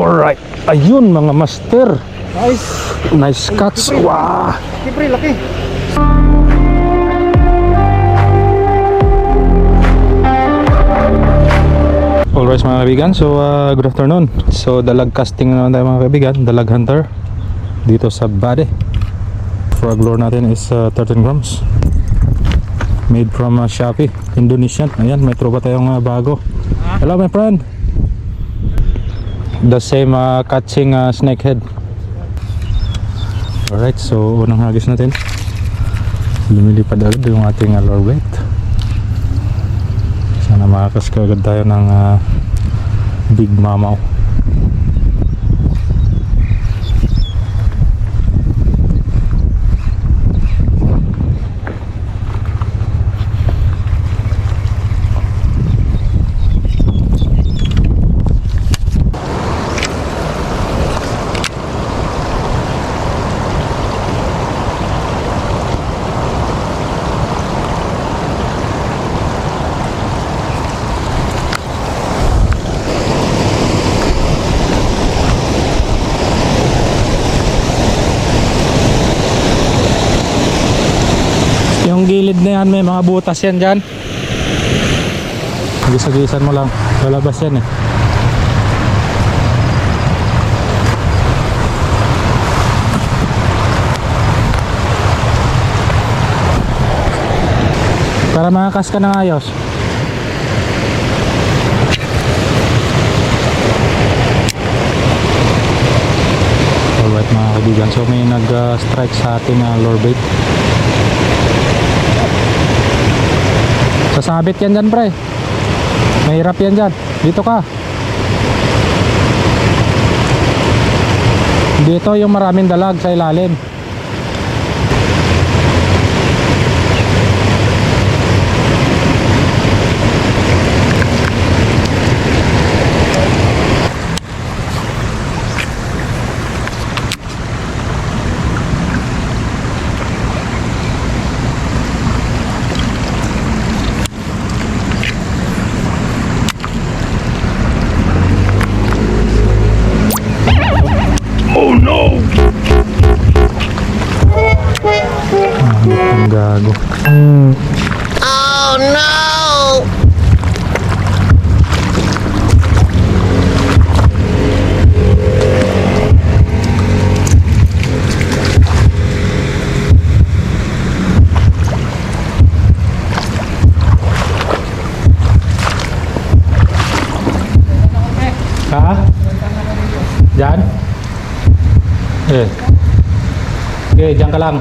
Alright, ayun mga master. Nice. Nice cuts. Wow. Siyempre, laki. Alright mga kaibigan, so good afternoon. So dalag casting na naman tayo mga kaibigan, dalag hunter dito sa Bade. Frog lure natin is 13 grams. Made from Shopee, Indonesian. Ayan, may tropa tayong bago. Hello my friend. The same catching snakehead. Alright, so unang hagis natin. Lumilipad agad yung ating lure bait. Sana makakas agad tayo ng big mamaw. Yung gilid na yan, may mga butas yan dyan. Gisa-gisan mo lang, lalabas yan eh. Para makakas ka ng ayos. Alright mga kaibigan, so may nag-strike sa ating lure bait. Sasabit yan dyan pre. Mahirap yan dyan. Dito ka. Dito yung maraming dalag sa ilalim. Oh no! Ang gago. Oh no! Ha? Diyan? Eh. Okay, diyan ka lang.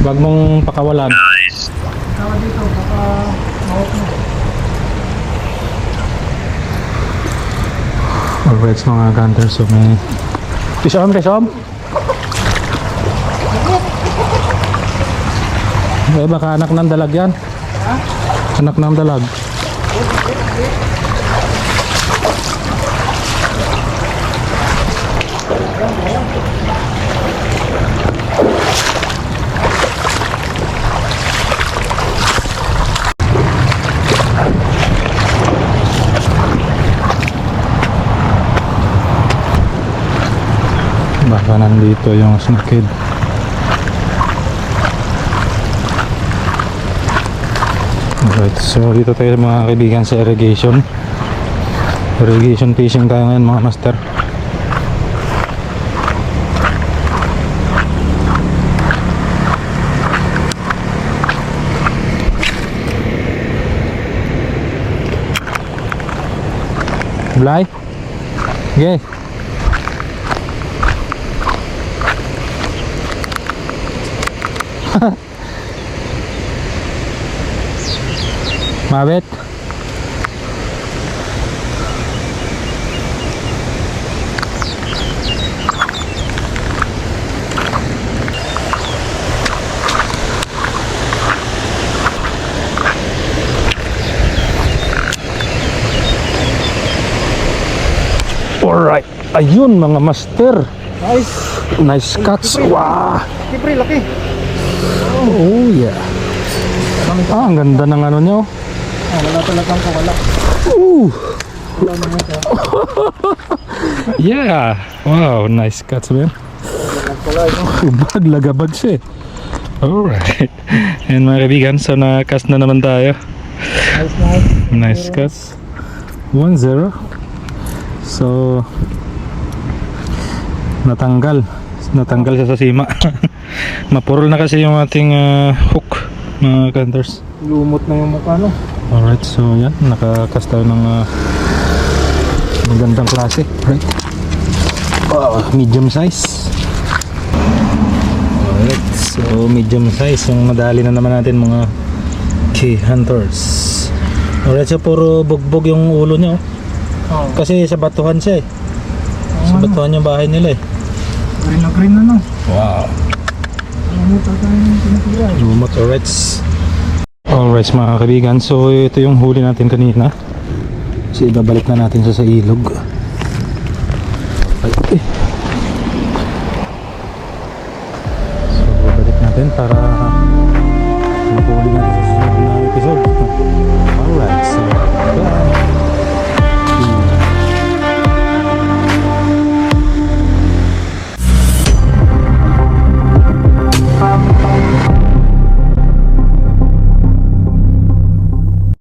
Huwag mong pakawalan. Tawag dito, baka mahok mo. Alright mga gunters, so may Tisom. Eh baka anak ng dalag yan. Ha? Anak ng dalag. Baka nandito yung snakehead. Alright, so dito tayo mga kaibigan sa irrigation fishing tayo ngayon mga master. Blay? Okay. Mabit. Alright, ayun mga master. Nice. Nice cuts. Wow. Siyempre, laki. Oh yeah. Ang ganda ng ano nyo. Wala talagang kawala. Wala na ito. Yeah! Wow, nice cuts man. Wala ito. Ubag, lagabag siya eh. Alright. And mga kaibigan, so na-cast na naman tayo. Nice cuts. 1-0. So, natanggal siya sa sima. Mapurol na kasi yung ating hook, mga hunters. Lumot na yung mukha, no? Alright, so yan, nakakast tayo ng magandang klase. Right. Wow, medium size. Alright, so medium size yung madali na naman natin mga key hunters. Alright, so puro bugbog yung ulo niya, oh. Oo. Kasi sa batuhan siya eh. Sa batuhan yung bahay nila eh. Green na green na, no? Wow. Ano pa tayo yung pinatira? Lumot, alright. Alright mga kaibigan, so ito yung huli natin kanina. So ibabalik na natin sa ilog.